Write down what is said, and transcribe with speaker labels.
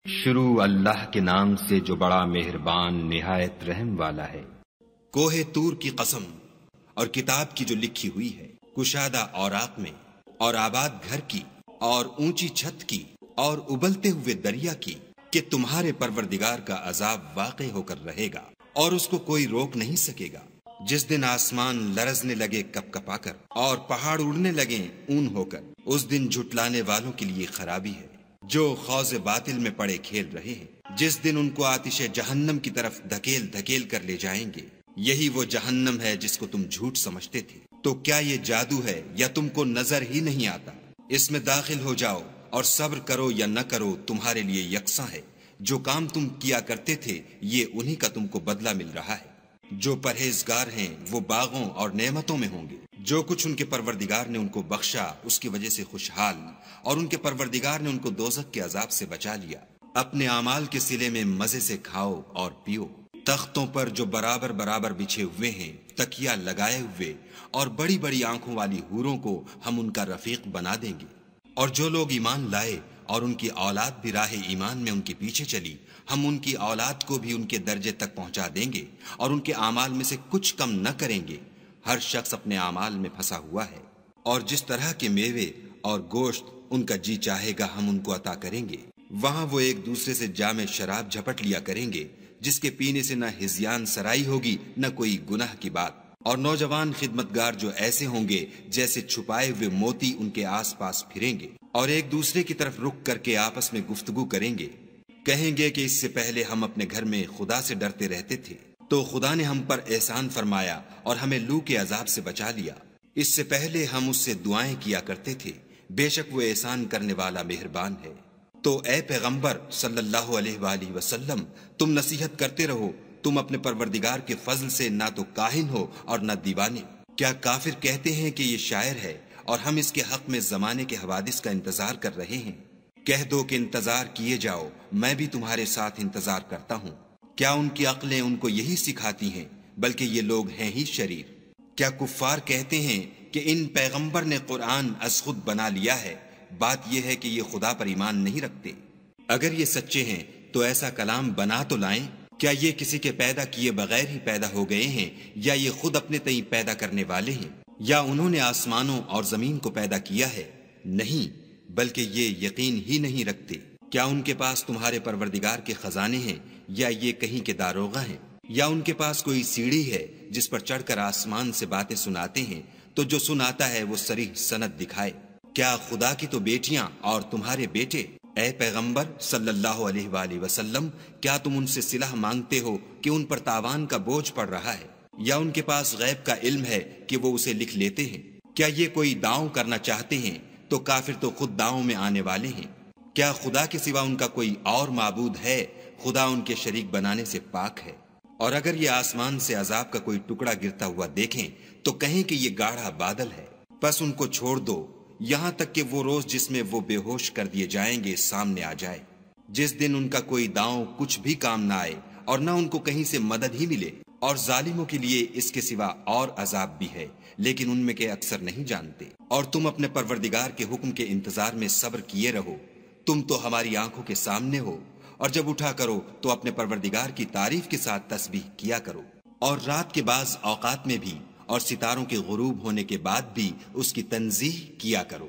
Speaker 1: شروع اللہ کے نام سے جو بڑا مہربان نہایت رحم والا ہے۔
Speaker 2: کوہ طور کی قسم اور کتاب کی جو لکھی ہوئی ہے، کشادہ اوراق میں، اور آباد گھر کی، اور اونچی چھت کی، اور ابلتے ہوئے دریا کی، کہ تمہارے پروردگار کا عذاب واقع ہو کر رہے گا اور اس کو کوئی روک نہیں سکے گا۔ جس دن آسمان لرزنے لگے کپ کپا کر اور پہاڑ اڑنے لگے اون ہو کر، اس دن جھٹلانے والوں کے لیے خرابی ہے جو خوض باطل میں پڑے کھیل رہے ہیں۔ جس دن ان کو آتش جہنم کی طرف دھکیل دھکیل کر لے جائیں گے، یہی وہ جہنم ہے جس کو تم جھوٹ سمجھتے تھے۔ تو کیا یہ جادو ہے یا تم کو نظر ہی نہیں آتا؟ اس میں داخل ہو جاؤ اور صبر کرو یا نہ کرو تمہارے لیے یکساں ہے۔ جو کام تم کیا کرتے تھے یہ انہی کا تم کو بدلہ مل رہا ہے۔ جو پرہیزگار ہیں وہ باغوں اور نعمتوں میں ہوں گے۔ جو کچھ ان کے پروردگار نے ان کو بخشا اس کی وجہ سے خوشحال، اور ان کے پروردگار نے ان کو دوزخ کے عذاب سے بچا لیا۔ اپنے اعمال کے صلے میں مزے سے کھاؤ اور پیو۔ تختوں پر جو برابر برابر بچھے ہوئے ہیں، تکیا لگائے ہوئے، اور بڑی بڑی آنکھوں والی حوروں کو ہم ان کا رفیق بنا دیں گے۔ اور جو لوگ ایمان لائے اور ان کی اولاد بھی راہ ایمان میں ان کے پیچھے چلی، ہم ان کی اولاد کو بھی ان کے درجے تک پہنچا دیں گے اور ان کے اعمال میں سے کچھ کم نہ کریں گے۔ ہر شخص اپنے اعمال میں پھنسا ہوا ہے، اور جس طرح کے میوے اور گوشت ان کا جی چاہے گا ہم ان کو عطا کریں گے۔ وہاں وہ ایک دوسرے سے جام شراب جھپٹ لیا کریں گے، جس کے پینے سے نہ ہذیان سرائی ہوگی نہ کوئی گناہ کی بات۔ اور نوجوان خدمتگار جو ایسے ہوں گے جیسے چھپائے ہوئے موتی ان کے آس پاس پھریں گے، اور ایک دوسرے کی طرف رک کر کے آپس میں گفتگو کریں گے۔ کہیں گے کہ اس سے پہلے ہم اپنے گھر میں خدا سے ڈرتے رہتے تھے، تو خدا نے ہم پر احسان فرمایا اور ہمیں لو کے عذاب سے بچا لیا۔ اس سے پہلے ہم اس سے دعائیں کیا کرتے تھے، بے شک وہ احسان کرنے والا مہربان ہے۔ تو اے پیغمبر صلی اللہ علیہ وآلہ وسلم، تم نصیحت کرتے رہو، تم اپنے پروردگار کے فضل سے نہ تو کاہن ہو اور نہ دیوانے۔ کیا کافر کہتے ہیں کہ یہ شاعر ہے اور ہم اس کے حق میں زمانے کے حوادث کا انتظار کر رہے ہیں؟ کہہ دو کہ انتظار کیے جاؤ، میں بھی تمہارے ساتھ انتظار کرتا ہوں۔ کیا ان کی عقلیں ان کو یہی سکھاتی ہیں؟ بلکہ یہ لوگ ہیں ہی شریر۔ کیا کفار کہتے ہیں کہ ان پیغمبر نے قرآن از خود بنا لیا ہے؟ بات یہ ہے کہ یہ خدا پر ایمان نہیں رکھتے۔ اگر یہ سچے ہیں تو ایسا کلام بنا تو لائیں۔ کیا یہ کسی کے پیدا کیے بغیر ہی پیدا ہو گئے ہیں، یا یہ خود اپنے تئیں پیدا کرنے والے ہیں، یا انہوں نے آسمانوں اور زمین کو پیدا کیا ہے؟ نہیں، بلکہ یہ یقین ہی نہیں رکھتے۔ کیا ان کے پاس تمہارے پروردگار کے خزانے ہیں، یا یہ کہیں کے داروغہ ہیں، یا ان کے پاس کوئی سیڑھی ہے جس پر چڑھ کر آسمان سے باتیں سناتے ہیں؟ تو جو سناتا ہے وہ صریح سند دکھائے۔ کیا خدا کی تو بیٹیاں اور تمہارے بیٹے؟ اے پیغمبر صلی اللہ علیہ وآلہ وسلم، کیا تم ان سے صلح مانگتے ہو کہ ان پر تاوان کا بوجھ پڑ رہا ہے، یا ان کے پاس غیب کا علم ہے کہ وہ اسے لکھ لیتے ہیں؟ کیا یہ کوئی داؤں کرنا چاہتے ہیں تو کافر تو خود داؤں میں آنے والے ہیں۔ کیا خدا کے سوا ان کا کوئی اور معبود ہے؟ خدا ان کے شریک بنانے سے پاک ہے۔ اور اگر یہ آسمان سے عذاب کا کوئی ٹکڑا گرتا ہوا دیکھیں تو کہیں کہ یہ گاڑھا بادل ہے، پس ان کو چھوڑ دو یہاں تک کہ وہ روز جس میں وہ بے ہوش کر دیے جائیں گے سامنے آ جائے، جس دن ان کا کوئی داؤں کچھ بھی کام نہ آئے اور نہ ان کو کہیں سے مدد ہی ملے۔ اور ظالموں کے لیے اس کے سوا اور عذاب بھی ہے، لیکن ان میں کے اکثر نہیں جانتے۔ اور تم اپنے پروردگار کے حکم کے انتظار میں صبر کیے رہو، تم تو ہماری آنکھوں کے سامنے ہو۔ اور جب اٹھا کرو تو اپنے پروردگار کی تعریف کے ساتھ تسبیح کیا کرو، اور رات کے بعض اوقات میں بھی، اور ستاروں کے غروب ہونے کے بعد بھی اس کی تنزیہ کیا کرو۔